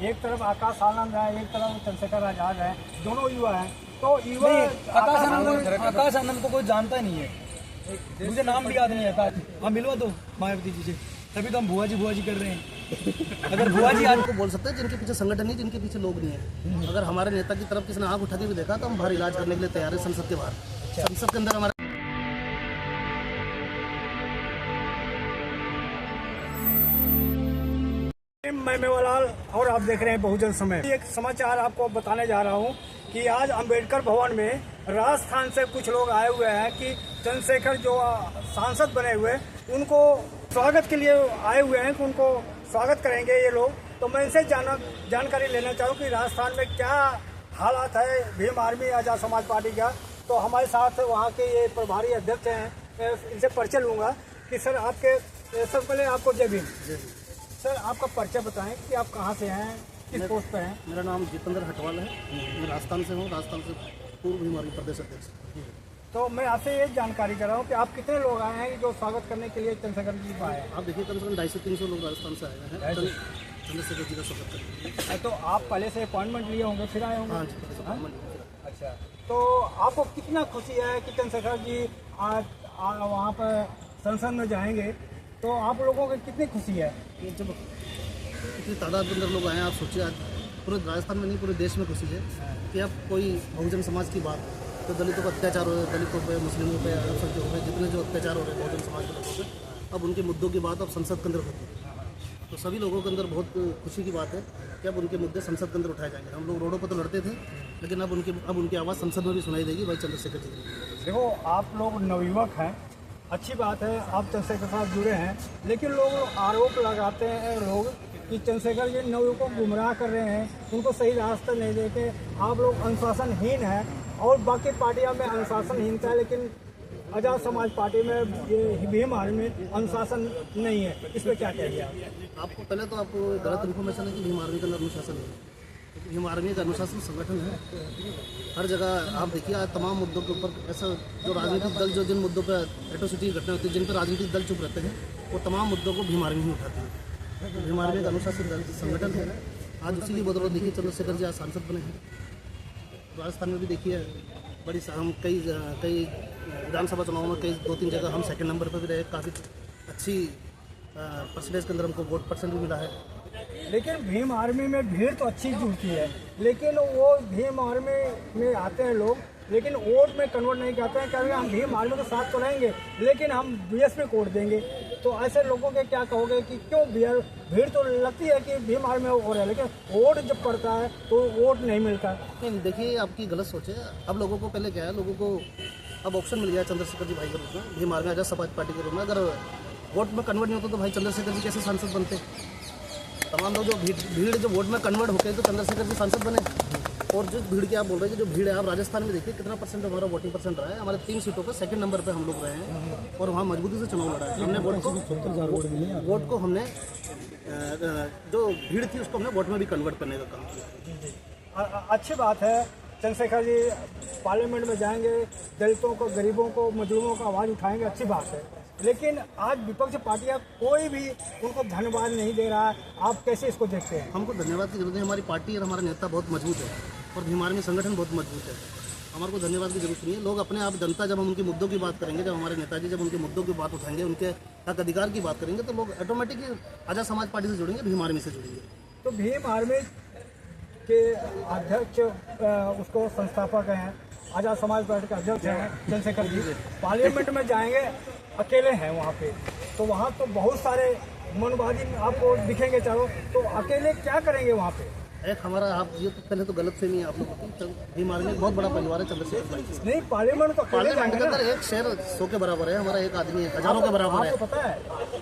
एक तरफ आकाश आनंद है, एक तरफ चंद्रशेखर आजाद है, दोनों युवा हैं। तो युवा आकाश आनंद को कोई जानता ही नहीं है, मुझे नाम भी याद नहीं है। आकाश, हाँ मिलवा दो मायावती जी से, तभी तो हम भुआ जी कर रहे हैं। अगर भुआ जी आज को बोल सकते हैं जिनके पीछे संगठन नहीं, जिनके पीछे लोग नहीं है। अगर हमारे नेता की तरफ किसी ने आँख उठा के भी देखा तो हम बाहर इलाज करने के लिए तैयार है, संसद के बाहर। संसद के अंदर हमारा मैं मेवालाल और आप देख रहे हैं बहुजन समय। एक समाचार आपको बताने जा रहा हूं कि आज अंबेडकर भवन में राजस्थान से कुछ लोग आए हुए हैं कि चंद्रशेखर जो सांसद बने हुए उनको स्वागत के लिए आए हुए हैं कि उनको स्वागत करेंगे ये लोग। तो मैं इनसे जानकारी लेना चाहूँ कि राजस्थान में क्या हालात है भीम आर्मी आजाद समाज पार्टी का। तो हमारे साथ वहाँ के ये प्रभारी अध्यक्ष हैं, इनसे परिचय लूँगा कि सर आपके सबसे पहले आपको जय भीम। सर आपका परिचय बताएं कि आप कहाँ से हैं, किस पोस्ट पे हैं? मेरा नाम जितेंद्र हटवाल है, मैं राजस्थान से हूँ, राजस्थान से पूर्व भीम आर्मी प्रदेश अध्यक्ष। तो मैं आपसे ये जानकारी कर रहा हूँ कि आप कितने लोग आए हैं जो स्वागत करने के लिए चंद्रशेखर जी को आए हैं? आप देखिए कम से कम 250-300 लोग राजस्थान से आए हैं चंद्रशेखर जी का स्वागत करने। तो आप पहले से अपॉइंटमेंट लिए होंगे फिर आए होंगे? हाँ जी, अच्छा, तो आपको कितना खुशी है कि चंद्रशेखर जी आज वहाँ पर संसद में जाएंगे, तो आप लोगों को कितनी खुशी है? जब इतनी तादाद के अंदर लोग आए हैं, आप सोचिए आज पूरे राजस्थान में नहीं पूरे देश में खुशी है कि अब कोई बहुजन समाज की बात, तो दलितों पर अत्याचार हो रहे हैं, दलितों पर, मुस्लिमों पर, अल्पसंख्यकों पर जितने जो अत्याचार हो रहे हैं बहुजन समाज के लोगों पर, अब उनके मुद्दों की बात अब संसद के अंदर होती है। तो सभी लोगों के अंदर बहुत खुशी की बात है कि अब उनके मुद्दे संसद के अंदर उठाए जाएंगे। हम लोग रोडों पर तो लड़ते थे, लेकिन अब उनकी आवाज़ संसद में भी सुनाई देगी भाई चंद्रशेखर जी। देखो आप लोग नवयुवक हैं, अच्छी बात है, आप चंद्रशेखर के साथ जुड़े हैं, लेकिन लोग आरोप लगाते हैं लोग कि चंद्रशेखर जी नवयुवकों को गुमराह कर रहे हैं, उनको सही रास्ता नहीं देते, आप लोग अनुशासनहीन हैं। और बाकी पार्टियों में अनुशासनहीनता है, लेकिन आजाद समाज पार्टी में ये भीम आर्मी में अनुशासन नहीं है, इस पर क्या कहिए आप? आपको पहले तो आपको गलत इन्फॉर्मेशन है कि भीम आर्मी के अंदर अनुशासन है। भीम आर्मी का अनुशासन संगठन है, हर जगह आप देखिए आज तमाम मुद्दों के ऊपर ऐसा जो राजनीतिक दल जो जिन मुद्दों पर एट्रोसिटी घटना होती है, जिन पर राजनीतिक दल चुप रहते हैं, वो तमाम मुद्दों को भीम आर्मी ही उठाते हैं। भीम आर्मी का अनुशासन संगठन है। आज उसी की बदौलत देखिए चंद्रशेखर जी आज सांसद बने हैं। राजस्थान में भी देखिए बड़ी हम कई विधानसभा चुनाव में कई 2-3 जगह हम सेकंड नंबर पर भी रहे, काफ़ी अच्छी परसेंटेज के अंदर हमको वोट परसेंट भी मिला है। लेकिन भीम आर्मी में भीड़ तो अच्छी जुड़ती है, लेकिन वो भीम आर्मी में आते हैं लोग, लेकिन वोट में कन्वर्ट नहीं करते हैं, कहेंगे हम भीम आर्मी के साथ तो रहेंगे लेकिन हम बीएसपी को वोट देंगे। तो ऐसे लोगों के क्या कहोगे कि क्यों भीड़ तो लगती है कि भीम आर्मी में हो रहा है, लेकिन वोट जब पड़ता है तो वोट नहीं मिलता? नहीं देखिए आपकी गलत सोच है। अब लोगों को पहले क्या है, लोगों को अब ऑप्शन मिल गया चंद्रशेखर जी भाई के रूप में, भीम आर्मी आजाद समाज पार्टी के रूप में। अगर वोट में कन्वर्ट नहीं होता तो भाई चंद्रशेखर जी कैसे सांसद बनते? तमाम लोग जो भीड़ जो वोट में कन्वर्ट होकर तो चंद्रशेखर जी सांसद बने। और जो भीड़ की आप बोल रहे हैं, जो भीड़ है आप राजस्थान में देखिए कितना परसेंट हमारा वोटिंग परसेंट रहा है। हमारे 3 सीटों पर सेकंड नंबर पे हम लोग रहे हैं और वहाँ मजबूती से चुनाव लड़ा है। हमने वोट को हमने जो भीड़ थी उसको हमने वोट में भी कन्वर्ट करने का काम किया। अच्छी बात है, चंद्रशेखर जी पार्लियामेंट में जाएंगे, दलितों को, गरीबों को, मजदूरों को आवाज़ उठाएंगे, अच्छी बात है। लेकिन आज विपक्ष पार्टियां कोई भी उनको धन्यवाद नहीं दे रहा है, आप कैसे इसको देखते हैं? हमको धन्यवाद की जरूरत है। हमारी पार्टी और हमारा नेता बहुत मजबूत है और भीम आर्मी संगठन बहुत मजबूत है। हमारे को धन्यवाद की जरूरत नहीं है। लोग अपने आप, जनता जब हम उनके मुद्दों की बात करेंगे, जब हमारे नेताजी जब उनके मुद्दों की बात उठाएंगे, उनके हक अधिकार की बात करेंगे, तो लोग ऑटोमेटिकली आजाद समाज पार्टी से जुड़ेंगे, भीम आर्मी से जुड़ेंगे। तो भीम आर्मी के अध्यक्ष उसको संस्थापक हैं, आजाद समाज पार्टी के अध्यक्ष हैं चंद्रशेखर जी, पार्लियामेंट में जाएंगे, अकेले हैं वहाँ पे, तो वहाँ तो बहुत सारे मनवादी आपको दिखेंगे चारों, तो अकेले क्या करेंगे वहाँ पे? एक हमारा आप ये तो पहले तो गलत फहमी है आप लोगों की। भीम आर्मी बहुत बड़ा परिवार है चंद्रशेखर भाई। नहीं, पार्लियामेंट तो पार्लियामेंट के अंदर एक शेर 100 के बराबर है, हमारा एक आदमी हजारों के बराबर है। आपको पता है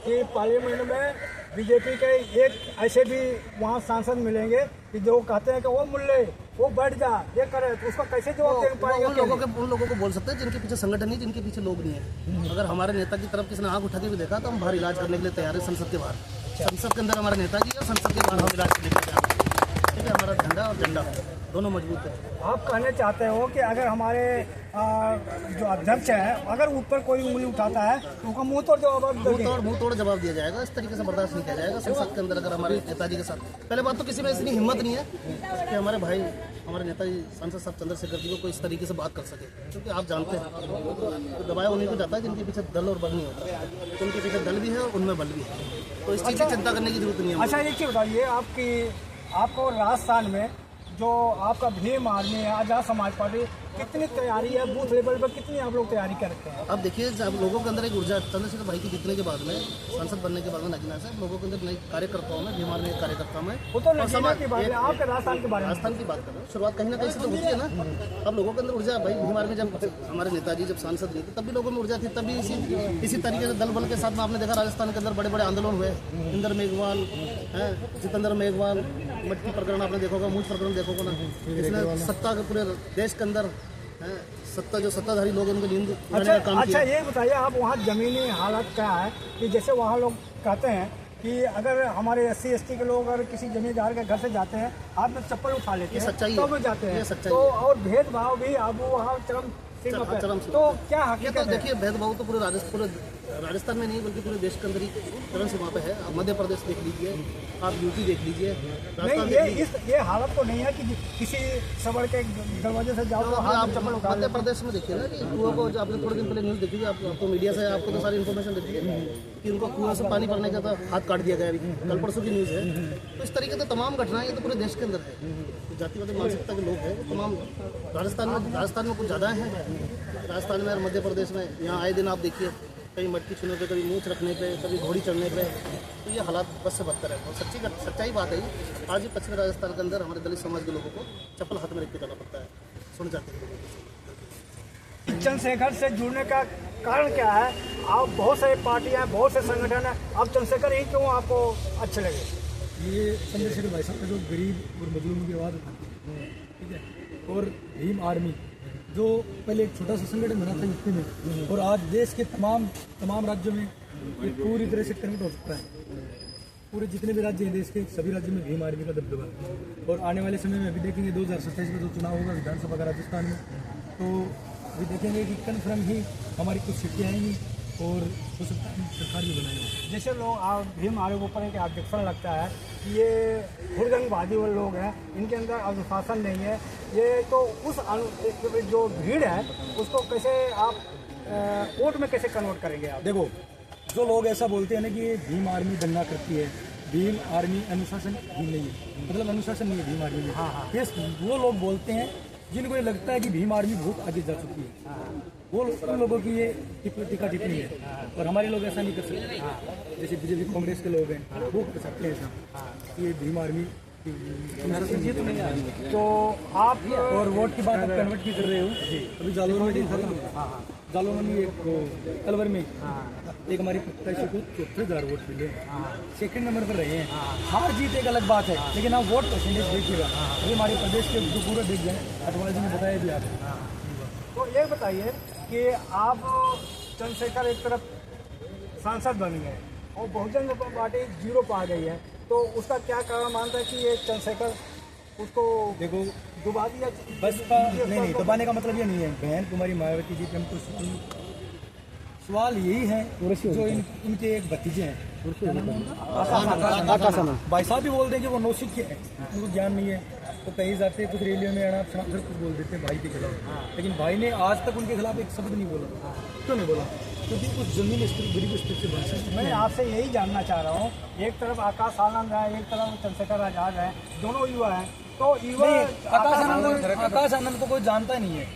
कि पार्लियामेंट में बीजेपी के एक ऐसे भी वहाँ सांसद मिलेंगे कि जो कहते हैं कि वो मुल्ले वो बैठ जा, ये करे, तो उसका कैसे जवाब दे पाएंगे? उन लोगों को बोल सकते हैं जिनके पीछे संगठन नहीं, जिनके पीछे लोग नहीं है। अगर हमारे नेता की तरफ किसी ने आँख उठा के भी देखा तो हम बाहर इलाज करने के लिए तैयार है, संसद के बाहर। संसद के अंदर हमारे नेताजी और संसद के बाहर हम इलाज करने के लिए तैयार है। ठीक है, हमारा झंडा और झंडा दोनों मजबूत है। आप कहना चाहते हो कि अगर हमारे जो अध्यक्ष है अगर ऊपर कोई उंगली उठाता है तो उनका मुंह तोड़ जवाब दोगे? मुंह तोड़ जवाब दिया जाएगा। इस तरीके से बर्दाश्त नहीं किया जाएगा संसद के अंदर। अगर हमारे नेताजी के साथ, पहले बात तो किसी में इतनी हिम्मत नहीं है कि हमारे भाई, हमारे नेताजी सांसद साहब चंद्रशेखर जी को कोई इस तरीके से बात कर सके, क्योंकि आप जानते हैं तो दबाया उन्हीं को जाता है जिनके पीछे दल और बल नहीं होता। तो उनके पीछे दल भी है और उनमें बल भी है, तो इस चीज़ की चिंता करने की जरूरत नहीं है। अच्छा, एक चीज़ बताइए, आपको राजस्थान में जो आपका भीम आर्मी है, आजाद समाज पार्टी, कितनी तैयारी है बूथ लेवल पर, कितनी आप लोग तैयारी करते हैं? अब देखिए, जब लोगों के अंदर एक ऊर्जा, चंद्रशेखर भाई के जीतने के बाद में, सांसद बनने के बाद में नगीना से लोगों के अंदर नई कार्यकर्ताओं में, भीम आर्मी के कार्यकर्ताओं में, वो तो नगीना की बात है, आपके राजस्थान के बारे में, राजस्थान की बात कर रहे हैं। शुरुआत कहीं ना कहीं से तो होती है ना। अब लोगों के अंदर ऊर्जा, भाई भीम आर्मी जब हमारे नेताजी जब सांसद नहीं थे तब भी लोगों में ऊर्जा थी, तभी इसी तरीके से दल बल के साथ में आपने देखा राजस्थान के अंदर बड़े बड़े आंदोलन हुए। इंदर मेघवाल है, जितेंद्र मेघवाल, मटकी प्रकरण आपने देखोगा, मूछ प्रकरण देखोगे ना, इसने सत्ता के पूरे देश के अंदर सत्ता, जो सत्ताधारी लोग उनके नींद का काम किया। अच्छा, ये बताइए, आप वहाँ जमीनी हालत क्या है कि जैसे वहाँ लोग कहते हैं कि अगर हमारे SC ST के लोग अगर किसी जमींदार के घर से जाते हैं, हाथ में चप्पल उठा लेते हैं, सच्चाई तो वो जाते हैं, तो और भेदभाव भी अब वहाँ चरम सीमा पर, तो क्या हकीकत है? देखिए, भेदभाव तो पूरे राजस्थान में नहीं बल्कि पूरे देश के अंदर ही चरम सीमा पे है। आप मध्य प्रदेश देख लीजिए, आप यूपी देख लीजिए, नहीं, ये हालत तो नहीं है कि किसी सबर के दरवाजे से जाओ तो हाथ में चप्पल उठा। मध्य प्रदेश में देखिए ना कि कुआं को, जो आपने थोड़े दिन पहले न्यूज़ देखी, आपको मीडिया से आपको तो सारी इन्फॉर्मेशन देखी है कि उनको कुआं से पानी भरने का हाथ काट दिया गया, अभी कल परसों की न्यूज़ है। तो इस तरीके से तमाम घटनाएं ये तो पूरे देश के अंदर है। जातिवादी मानसिकता के लोग हैं वो तमाम राजस्थान में कुछ ज़्यादा हैं। राजस्थान में और मध्य प्रदेश में यहाँ आए दिन आप देखिए, कहीं मटकी छूने पे, कभी मूछ रखने पे, कभी घोड़ी चढ़ने पे, तो ये हालात बस से बदतर है। और सच्चाई बात है, आज भी पश्चिमी राजस्थान के अंदर हमारे दलित समाज के लोगों को चप्पल हाथ में रख के जाना पड़ता है, सुन जाते हैं। चंद्रशेखर से जुड़ने का कारण क्या है? आप बहुत सारी पार्टियां हैं, बहुत से संगठन हैं, अब चंद्रशेखर ही क्यों आपको अच्छे लगे? ये चंद्रशेखर भाई साहब का जो गरीब और मजलूम की आवाज़ उठाती है, ठीक है, और भीम आर्मी जो पहले एक छोटा सा संगठन बना था यूपी में, और आज देश के तमाम राज्यों में ये पूरी तरह से कन्वर्ट हो चुका है। पूरे जितने भी राज्य हैं देश के, सभी राज्यों में भीम आर्मी का दबदबा है। और आने वाले समय में अभी देखेंगे 2027 में जो चुनाव होगा विधानसभा का राजस्थान में, तो अभी देखेंगे कि कन्फर्म ही हमारी कुछ सीटें आएंगी और हो सकता है सरकार भी बनाएगी। जैसे लोग भीम आर्मी के ऊपर एक ऑब्जेक्शन लगता है कि ये हुड़दंगबाजी वाले लोग हैं, इनके अंदर अनुशासन नहीं है, ये तो उस जो भीड़ है उसको कैसे आप वोट में कैसे कन्वर्ट करेंगे आप? देखो, जो लोग ऐसा बोलते हैं ना कि ये भीम आर्मी दंगा करती है, भीम आर्मी अनुशासन ही नहीं है, मतलब अनुशासन नहीं है भीम आर्मी में। हाँ। ये वो लोग बोलते हैं जिनको ये लगता है कि भीम आर्मी बहुत आगे जा चुकी है, वो उन लोगों की ये टीका टिप्पणी है। और हमारे लोग ऐसा नहीं कर सकते, जैसे बीजेपी कांग्रेस के लोग हैं वो कर सकते हैं ऐसा, ये भीम आर्मी तो आप और वोट की बात आप कन्वर्ट की कर रहे हो। अभी जालौर में देखा था, जालौर में एक कलवर में एक हमारी प्रत्याशी को 74,000 वोट मिले, सेकंड नंबर पर रहे हैं। हार जीत एक अलग बात है, लेकिन आप वोट परसेंटेज देखिएगा, अभी हमारे प्रदेश के जो पूरा देख जाए, अटवाल जी ने बताया भी आपको। तो ये बताइए कि आप चंद्रशेखर एक तरफ सांसद बन गए और बहुजन समाज पार्टी 0 पर आ गई है, तो उसका क्या कारण मानता है कि ये चंद्रशेखर उसको देखो डुबा दिया? बसपा नहीं, दबाने का मतलब ये नहीं है। बहन कुमारी मायावती जी पे हमको सवाल यही है जो इनके एक भतीजे हैं, भाई साहब भी बोल दें कि वो नौसिक के हैं, उनको ज्ञान नहीं है, तो कहीं जाते कुछ रेलियो में अनाप शनाप कुछ बोल देते हैं भाई के खिलाफ, लेकिन भाई ने आज तक उनके खिलाफ एक शब्द नहीं बोला। क्यों नहीं बोला? क्योंकि उस जमीन स्थिति गरीब स्थिति से बच। मैं आपसे यही जानना चाह रहा हूँ, एक तरफ आकाश आनंद है, एक तरफ चंद्रशेखर आजाद है, दोनों युवा हैं, तो युवा आकाश आनंद को कोई जानता ही नहीं है,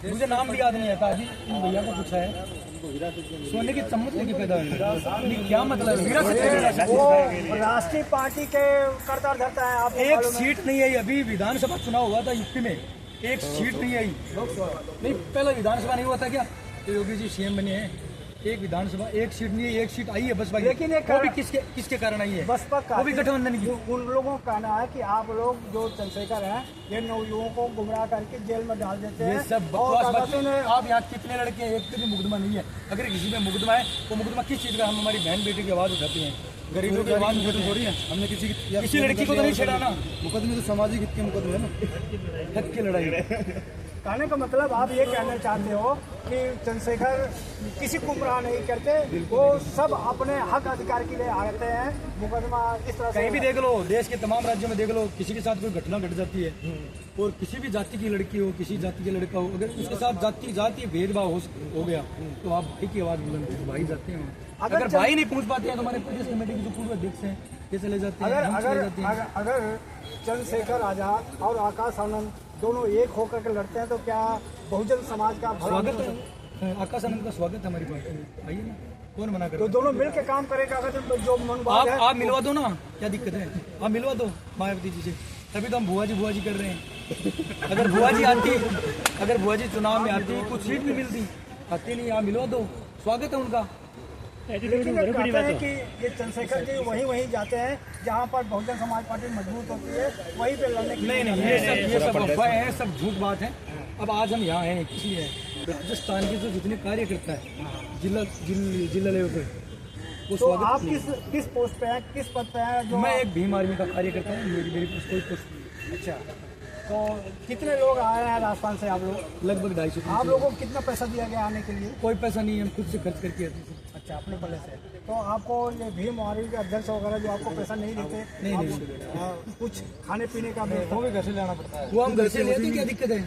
मुझे नाम भी याद नहीं आता। अभी इन भैया को पूछा है, सोने की चम्मच लेके पैदा हुए, क्या मतलब है? वो राष्ट्रीय पार्टी के करता धरता है। आप एक सीट नहीं आई, अभी विधानसभा चुनाव हुआ था यूपी में, एक सीट नहीं आई। नहीं, पहला विधानसभा नहीं हुआ था क्या? तो योगी जी सीएम बने हैं, एक विधानसभा एक सीट नहीं है, एक सीट आई है बसपा की, लेकिन वो भी किसके कारण आई है? बसपा का, वो भी गठबंधन की। उन लोगों का कहना है कि आप लोग जो चंद्रशेखर हैं ये नवयुवकों को गुमराह करके जेल में डाल देते हैं। ये सब बकवास बातें हैं। आप यहाँ कितने लड़के हैं, एक भी मुकदमा नहीं है। अगर किसी में मुकदमा है तो मुकदमा किस चीज़ का? हम हमारी बहन बेटी की आवाज़ उठाते हैं, गरीबों की आवाज़ मुकदमा थोड़ी है। हमने किसी लड़की को तो नहीं छेड़ा ना, मुकदमे तो सामाजिक हित के मुकदमे है ना, हक की लड़ाई। कहने का मतलब आप ये कहना चाहते हो कि चंद्रशेखर किसी को गुमराह नहीं करते, वो सब अपने हक अधिकार के लिए आते हैं। मुकदमा इस तरह से कहीं भी देख लो, देश के तमाम राज्यों में देख लो, किसी के साथ कोई घटना घट जाती है और किसी भी जाति की लड़की हो, किसी जाति का लड़का हो, अगर उसके साथ जाति भेदभाव हो गया तो आप भाई की आवाज बुलंद करो, भाई जाते हैं। अगर भाई नहीं पहुंच पाते हैं तो हमारे प्रदेश कमेटी के जो पूर्व अध्यक्ष हैं ये चले जाते हैं। अगर चंद्रशेखर आजाद और आकाश आनंद दोनों एक होकर के लड़ते हैं तो क्या बहुजन समाज का स्वागत है। आकाश आनंद का स्वागत है हमारी पार्टी में, आइए ना, कौन मना करे। तो दोनों मिलकर काम करेगा। अगर जो मनोभाव है आप मिलवा दो ना, क्या दिक्कत है, आप मिलवा दो मायावती जी से, तभी तो हम बुआ जी कर रहे हैं। अगर बुआ जी चुनाव में आती, कुछ सीट भी मिलती, आती नहीं, आप मिलवा दो, स्वागत है उनका। लेकिन कहते हैं कि ये चंद्रशेखर जी वहीं जाते हैं जहाँ पर बहुजन समाज पार्टी मजबूत होती है, वहीं पे लड़ने की नहीं, ये सब अफवाह है, सब झूठ बात है। अब आज हम यहाँ हैं इसलिए, राजस्थान के जो जितने कार्यकर्ता है जिला लेवल पे, वो तो आप किस पोस्ट पे हैं, किस पद पे हैं? जो मैं एक भीम आर्मी का कार्यकर्ता हूँ, मेरी कोई पोस्ट नहीं। अच्छा, तो कितने लोग आए हैं राजस्थान से? आप लोग लगभग 250। आप लोगों को कितना पैसा दिया गया आने के लिए? कोई पैसा नहीं, हम खुद से खर्च करके आते हैं। अच्छा, अपने पल्ले से। तो आपको ये भीम आर्मी के अध्यक्ष वगैरह जो आपको पैसा नहीं देते? नहीं, कुछ खाने पीने का वो भी घर से लाना पड़ता है। वो हम घर से लेते हैं, क्या दिक्कत है?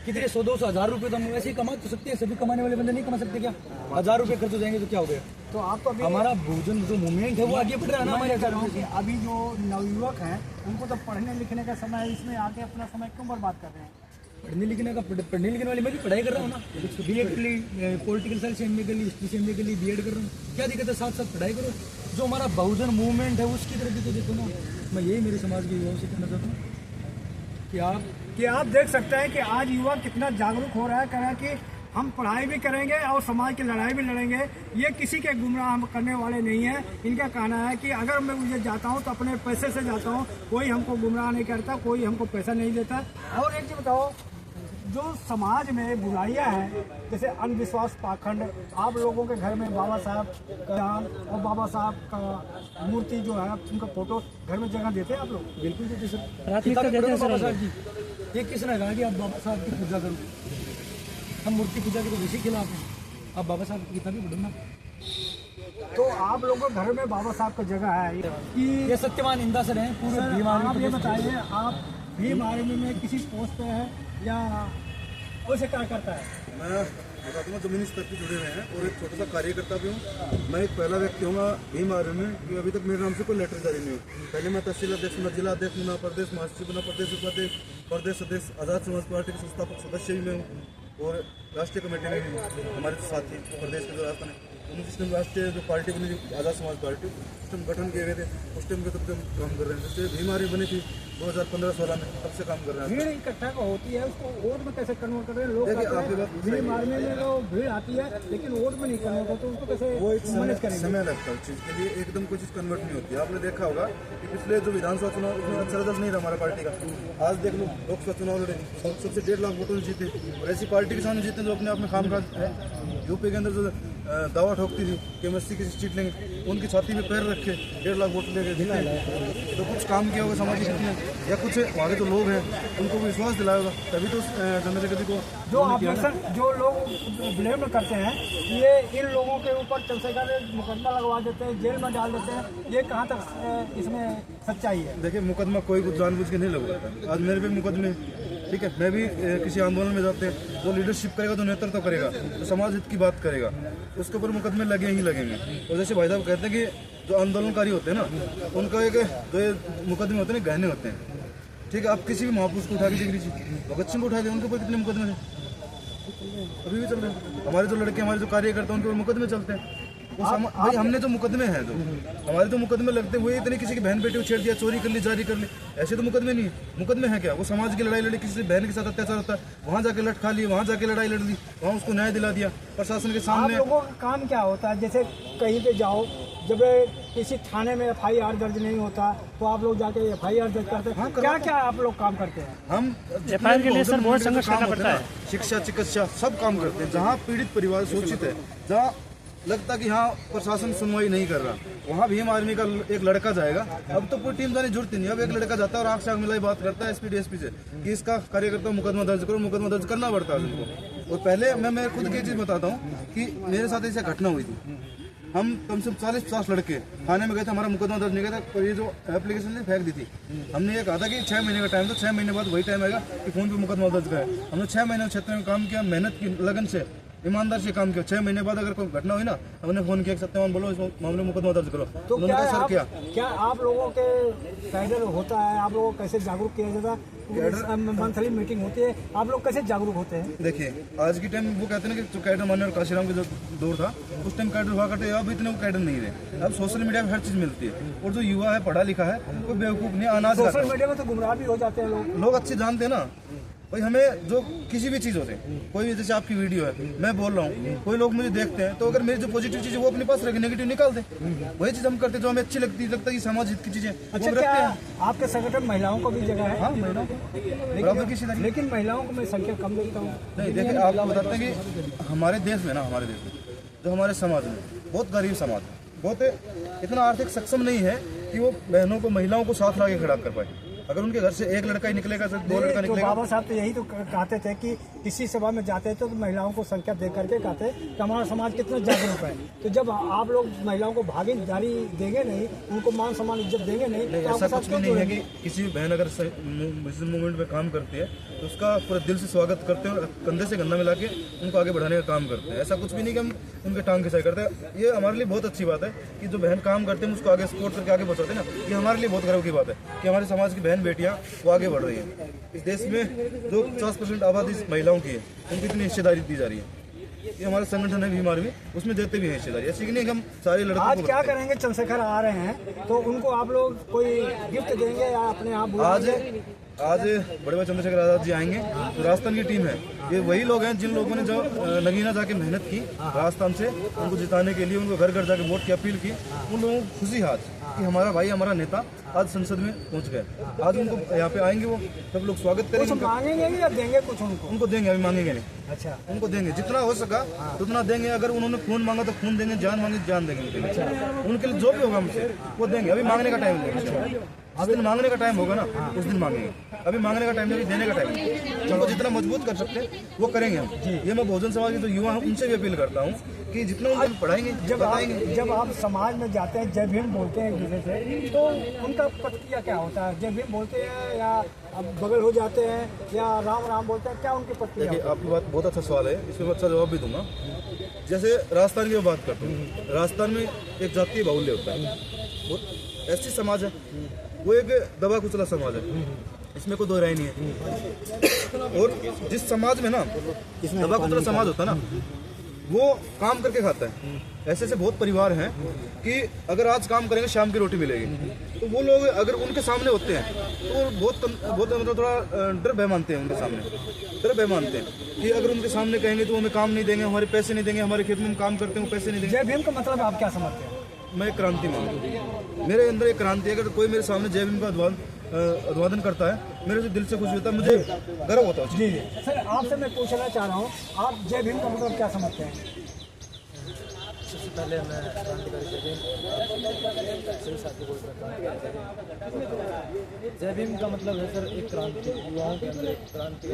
कितने 100-200 हज़ार रुपये तो हम वैसे ही कमा तो सकते हैं, सभी कमाने वाले बंदे नहीं कमा सकते क्या? 1000 रुपये खर्च हो जाएंगे तो क्या हो गया? तो आप तो हमारा भोजन जो मूवमेंट है वो आगे बढ़ रहा है ना हमारे। कि अभी जो नवयुवक हैं उनको तो पढ़ने लिखने का समय है, इसमें आके अपना समय क्यों बर्बाद कर रहे हैं? पढ़ने लिखने वाले मैं भी पढ़ाई कर रहा हूँ ना, BEd के लिए, पॉलिटिकल साइंस से MA कर ली, हिस्ट्री से MA कर ली, BEd कर रहा हूँ, क्या दिक्कत है? साथ साथ पढ़ाई करो। जो हमारा बहुजन मूवमेंट है उसकी तरफ भी तो देखो ना। मैं यही मेरे समाज के युवाओं से कहना चाहता हूँ कि आप देख सकते हैं कि आज युवा कितना जागरूक हो रहा है, कह रहा है कि हम पढ़ाई भी करेंगे और समाज की लड़ाई भी लड़ेंगे। ये किसी के गुमराह करने वाले नहीं है। इनका कहना है कि अगर मैं मुझे जाता हूँ तो अपने पैसे से जाता हूँ, कोई हमको गुमराह नहीं करता, कोई हमको पैसा नहीं देता। और एक चीज बताओ, जो समाज में बुराइयां हैं जैसे अंधविश्वास, पाखंड, आप लोगों के घर में बाबा साहब का नाम और बाबा साहब का मूर्ति जो है उनका फोटो घर में जगह देते हैं आप लोग? बिल्कुल देते सर। बाबा साहब जी, ये किसने कहा कि आप बाबा साहब की पूजा करो? हम मूर्ति पूजा के तो वैसे खिलाफ हैं, आप बाबा साहब की किताबें पढ़ो ना। तो आप लोगों के घर में बाबा साहब का जगह है कि ये सत्यवान इंदा सर हैं पूरे भीम आर्मी। आप ये बताइए, आप भीम आर्मी में किसी पोस्ट पे है या वैसे क्या करता है? मैं बताता हूँ, जमीनी स्तर पे जुड़े हुए हैं और एक छोटा सा कार्यकर्ता भी हूँ। मैं एक पहला व्यक्ति हूँ भीम आर्मी में कि अभी तक मेरे नाम से कोई लेटर जारी नहीं हुआ। पहले मैं तहसील अध्यक्ष, मैं जिला अध्यक्ष, मैं प्रदेश महासचिव, मैं प्रदेश उपाध्यक्ष, प्रदेश अध्यक्ष, आज़ाद समाज पार्टी के संस्थापक सदस्य भी मैं हूँ और राष्ट्रीय कमेटी में भी हमारे साथी प्रदेश के जो राजस्थान है उन्होंने जिस राष्ट्रीय जो पार्टी बनी थी आज़ाद समाज पार्टी, उस टाइम गठन किए गए थे, उस टाइम के तब से काम कर रहे हैं। जैसे भीम आर्मी बनी थी 2015-16 में, तब से काम कर रहे हैं। भीड़ इकट्ठा होती है, उसको वोट में कैसे कन्वर्ट कर रहे हैं लोग? भीम आर्मी में जो भीड़ आती है लेकिन वोट में नहीं कन्वर्ट होता, तो उसको कैसे वो एक मैनेज करेंगे? समय लगता है उस चीज़ के लिए, एकदम कोई चीज़ कन्वर्ट नहीं होती है। आपने देखा होगा कि पिछले जो विधानसभा चुनाव उसमें अच्छा रिजल्ट नहीं रहा हमारा पार्टी का। आज देख लो, लोकसभा चुनाव लड़े, सबसे 1.5 लाख वोटों से जीते और ऐसी पार्टी के सामने जीते जो अपने आप में काम काज है। यूपी के अंदर जो दावा ठोकती थी कि हम 80 की सीट लेंगे, उनकी छाती में पैर रखे 1.5 लाख वोट लेके जीते। तो कुछ काम किया होगा सामाजिक नीति या कुछ वहाँ के जो लोग हैं उनको विश्वास दिलाया होगा, तभी तो चंद्रशेखर जी को जो लोग ब्लेम करते हैं ये इन लोगों के ऊपर चंद्रशेखर मुकदमा लगवा देते हैं, जेल में डाल देते हैं, ये कहाँ तक इसमें सच्चाई है? देखिए, मुकदमा कोई कुछ जानबूझ के नहीं लगवाता। आज मेरे भी मुकदमे, ठीक है, मैं भी किसी आंदोलन में जाते हैं, जो लीडरशिप करेगा, जो नेतृत्व करेगा, जो समाज हित की बात करेगा, उसके ऊपर मुकदमे लगे ही लगेंगे। और जैसे भाई साहब कहते हैं कि जो आंदोलनकारी होते हैं ना, उनका एक जो ये मुकदमे होते हैं गहने होते हैं, ठीक है। आप किसी भी महापुरुष को उठा के देख लीजिए, भगत सिंह को उठा लिया, उनके ऊपर कितने मुकदमे थे, अभी भी चल रहे हैं। हमारे जो लड़के, हमारे जो कार्यकर्ता, उनके ऊपर मुकदमे चलते हैं। भाई हमने जो मुकदमे हैं, जो हमारे जो मुकदमे लगते हैं, वो इतने किसी की बहन बेटी को छेड़ दिया, चोरी कर ली, जारी कर ली, ऐसे तो मुकदमे नहीं है। मुकदमे हैं क्या? वो समाज की लड़ाई लड़ी, किसी बहन के साथ अत्याचार होता है, वहाँ जाके लट खा ली, वहाँ जाके लड़ाई लड़ ली, वहाँ उसको न्याय दिला दिया प्रशासन के सामने। आप लोगों का काम क्या होता है? जैसे कहीं पे जाओ, जब किसी थाने में FIR दर्ज नहीं होता तो आप लोग जाके FIR दर्ज करते हैं। क्या क्या आप लोग काम करते हैं? हम FIR के लिए सर बहुत संघर्ष करना पड़ता है। शिक्षा, चिकित्सा, सब काम करते हैं। जहाँ पीड़ित परिवार शोषित है, जहाँ लगता कि हाँ प्रशासन सुनवाई नहीं कर रहा, वहाँ भीम आर्मी का एक लड़का जाएगा। अब तो पूरी टीम जाने जरूरत ही नहीं, अब एक लड़का जाता है और आंख से आंख मिलाई बात करता है एसपी डीएसपी से कि इसका कार्यकर्ता मुकदमा दर्ज करो, मुकदमा दर्ज करना पड़ता है उनको। और पहले मैं खुद की चीज़ बताता हूँ कि मेरे साथ ऐसी घटना हुई थी। हम कम से कम 40-50 लड़के थाने में गए थे, हमारा मुकदमा दर्ज नहीं किया था, और ये जो एप्लीकेशन ने फेंक दी थी। हमने ये कहा था कि 6 महीने का टाइम था, 6 महीने बाद वही टाइम आएगा कि फोन पे मुकदमा दर्ज करें। हमने 6 महीने क्षेत्र में काम किया, मेहनत की, लगन से, ईमानदार से काम किया। 6 महीने बाद अगर कोई घटना हुई ना, हमने फोन किया सत्यवान बोलो इस मामले में मुकदमा दर्ज करो, तो उन्होंने कहा सर क्या आप लोगों के कैडर होता है, आप लोगों को कैसे जागरूक किया जाता है? मंथली मीटिंग होती है, आप लोग कैसे जागरूक होते हैं? देखिए आज की टाइम वो कहते हैं ना कि जो कैडर मान्य और काशीराम का जो दौर था उस टाइम कैडर हुआ करते, अब इतने वो कैडर नहीं रहे। अब सोशल मीडिया में हर चीज मिलती है, और जो युवा है पढ़ा लिखा है कोई बेवकूफ नहीं, अनाज सोशल मीडिया में तो गुमराह भी हो जाते हैं लोग अच्छे जानते हैं ना भाई। हमें जो किसी भी चीज़ होते कोई भी, जैसे आपकी वीडियो है मैं बोल रहा हूँ, कोई लोग मुझे देखते हैं तो अगर मेरी जो पॉजिटिव चीज़ है वो अपने पास रखे, नेगेटिव निकाल दे। वही चीज़ हम करते हैं जो हमें अच्छी लगती है कि समाज हित की चीज़ें। अच्छा, क्या आपके संगठन महिलाओं को भी जगह है? हाँ महिलाओं को, लेकिन महिलाओं को मैं संख्या कम देखता हूँ। नहीं देखिए, आपको बताते हैं कि हमारे देश में जो हमारे समाज में बहुत गरीब समाज है, बहुत इतना आर्थिक सक्षम नहीं है कि वो बहनों को, महिलाओं को साथ लाके खड़ा कर पाए। अगर उनके घर से एक लड़का ही निकलेगा, 2 लड़का निकलेगा। बाबा साहब तो यही तो कहते थे कि किसी सभा में जाते तो महिलाओं को संख्या देख करके कहते कि हमारा समाज कितना जागरूक है। तो जब आप लोग महिलाओं को भागीदारी देंगे नहीं, उनको मान सम्मान इज्जत देंगे नहीं, तो ऐसा कुछ भी नहीं है कि किसी भी बहन अगर मुस्लिम मूवमेंट में काम करती है तो उसका पूरे दिल से स्वागत करते हैं और कंधे से कंधा मिला के उनको आगे बढ़ाने का काम करते हैं। ऐसा कुछ भी नहीं कि हम उनके टांग खिंचाई करते हैं। ये हमारे लिए बहुत अच्छी बात है कि जो बहन काम करते हैं उसको आगे सपोर्ट करके आगे बढ़ाते हैं ना, ये हमारे लिए बहुत गर्व की बात है कि हमारे समाज की बहन बेटियां वो आगे बढ़ रही हैं। इस देश में जो 50% आबादी महिलाओं की है उनको इतनी हिस्सेदारी दी जा रही है। ये हमारा संगठन है भीम आर्मी, उसमें देते भी हैं हिस्सेदारी। ऐसी कि नहीं कि हम सारे लड़कों आज क्या करेंगे? चंद्रशेखर आ रहे हैं तो उनको आप लोग कोई गिफ्ट देंगे या अपने आप? आज बड़े भाई चंद्रशेखर आजाद जी आएंगे, तो राजस्थान की टीम है, ये वही लोग हैं जिन लोगों ने जो नगीना जाके मेहनत की राजस्थान से उनको जिताने के लिए, उनको घर घर जाके वोट की अपील की। उन लोगों को खुशी आज कि हमारा भाई, हमारा नेता आज संसद में पहुंच गए। आज उनको यहाँ पे आएंगे, वो सब लोग स्वागत करेंगे। मांगेंगे या देंगे कुछ उनको देंगे, अभी मांगेंगे नहीं। अच्छा, उनको देंगे, जितना हो सका उतना देंगे। अगर उन्होंने खून मांगा तो खून देंगे, जान मांगी जान देंगे उनके लिए। उनके लिए जो भी होगा हमसे वो देंगे। अभी मांगने का टाइम नहीं, जिस दिन मांगने का टाइम होगा ना उस दिन मांगेंगे। अभी मांगने का टाइम नहीं, देने का टाइम है। जिनको जितना मजबूत कर सकते हैं वो करेंगे हम। ये मैं बहुजन समाज के जो युवा हैं उनसे भी अपील करता हूँ कि जितना उनको पढ़ाएंगे, जब आप समाज में जाते हैं, जय भीम बोलते हैं एक दूसरे से, तो उनका प्रतिक्रिया क्या होता है? जय भीम बोलते हैं या बगल हो जाते हैं या राम राम बोलते हैं? क्या उनकी प्रतिक्रिया? देखिए, आपकी बात बहुत अच्छा सवाल है, इसमें मैं अच्छा जवाब भी दूंगा। जैसे राजस्थान की बात करता हूँ, राजस्थान में एक जातीय बाहुल्य होता है, वो ऐसी समाज है, वो एक दबा कुचला समाज है, इसमें कोई दो राय नहीं है। और जिस समाज में ना दबा कुचला समाज होता है ना, वो काम करके खाता है। ऐसे ऐसे बहुत परिवार हैं कि अगर आज काम करेंगे शाम की रोटी मिलेगी। तो वो लोग अगर उनके सामने होते हैं तो वो बहुत मतलब थोड़ा डर भय मानते हैं। उनके सामने डर भय मानते हैं कि अगर उनके सामने कहेंगे तो हमें काम नहीं देंगे, हमारे पैसे नहीं देंगे, हमारे खेत में हम काम करते हैं पैसे नहीं देंगे। जय भीम का मतलब आप क्या समझते हैं? मैं क्रांति मानता हूँ, मेरे अंदर एक क्रांति है। अगर कोई मेरे सामने जय भीम का अभिवादन करता है, मेरे से दिल से खुश होता है, मुझे गर्व होता है। जी सर, आपसे मैं पूछना चाह रहा हूँ, आप जय भीम का मतलब क्या समझते हैं? सबसे पहले मैं क्रांतिकारी सभी साथी को जय भीम का मतलब है सर एक क्रांति, युवाओं के अंदर एक क्रांति।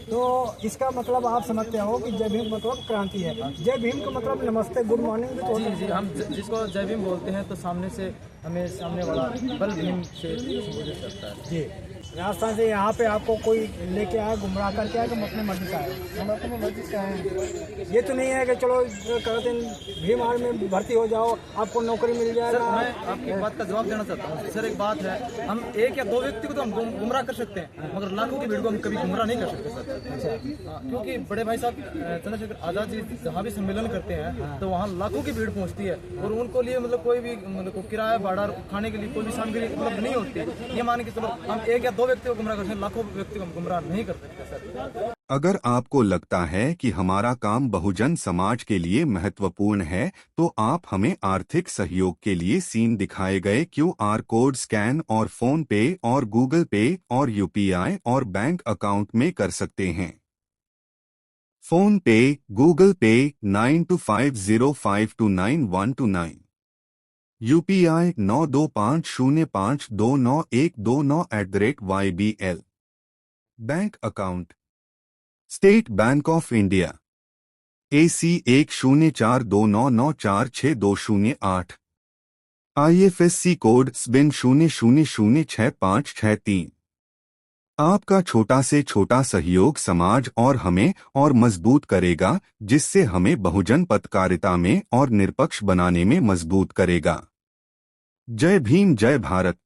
तो इसका मतलब आप समझते हो कि जय भीम मतलब क्रांति है। जय भीम का मतलब नमस्ते, गुड मॉर्निंग भी तो जी, हम जिसको जय भीम बोलते हैं तो सामने से हमें सामने वाला बल भीम से संबोधित करता है। जी, राजस्थान से यहाँ पे आपको कोई लेके आया, गुमराह करके आया कि अपने मर्जी का है? हम अपने मर्जी का है। ये तो नहीं है कि चलो कहते हैं भीम आर्मी में भर्ती हो जाओ, आपको नौकरी मिल जाए। सर, मैं आपकी बात का जवाब देना चाहता हूँ। सर, एक बात है, हम एक या दो व्यक्ति को तो हम गुमराह कर सकते हैं, मगर लाखों की भीड़ को हम कभी गुमराह नहीं कर सकते सर। क्योंकि बड़े भाई साहब चंद्रशेखर आजाद जी जहाँ भी सम्मेलन करते हैं तो वहाँ लाखों की भीड़ पहुँचती है, और उनको लिए मतलब कोई भी मतलब किराया भाड़ा खाने के लिए कोई भी सामग्री उपलब्ध नहीं होती। ये मान के चलो हम एक या दो व्यक्ति को गुमराह कर सकते हैं, लाखों व्यक्ति को गुमराह नहीं कर सकते सर। अगर आपको लगता है कि हमारा काम बहुजन समाज के लिए महत्वपूर्ण है, तो आप हमें आर्थिक सहयोग के लिए सीन दिखाए गए QR कोड स्कैन और फोन पे और गूगल पे और UPI और बैंक अकाउंट में कर सकते हैं। फोन पे, गूगल पे 9250529129, UPI 9250529129 bank account state bank of India AC 104299462008, IFSC code SBIN 00066563। आपका छोटा से छोटा सहयोग समाज और हमें और मजबूत करेगा, जिससे हमें बहुजन पत्रकारिता में और निष्पक्ष बनाने में मजबूत करेगा। जय भीम, जय भारत।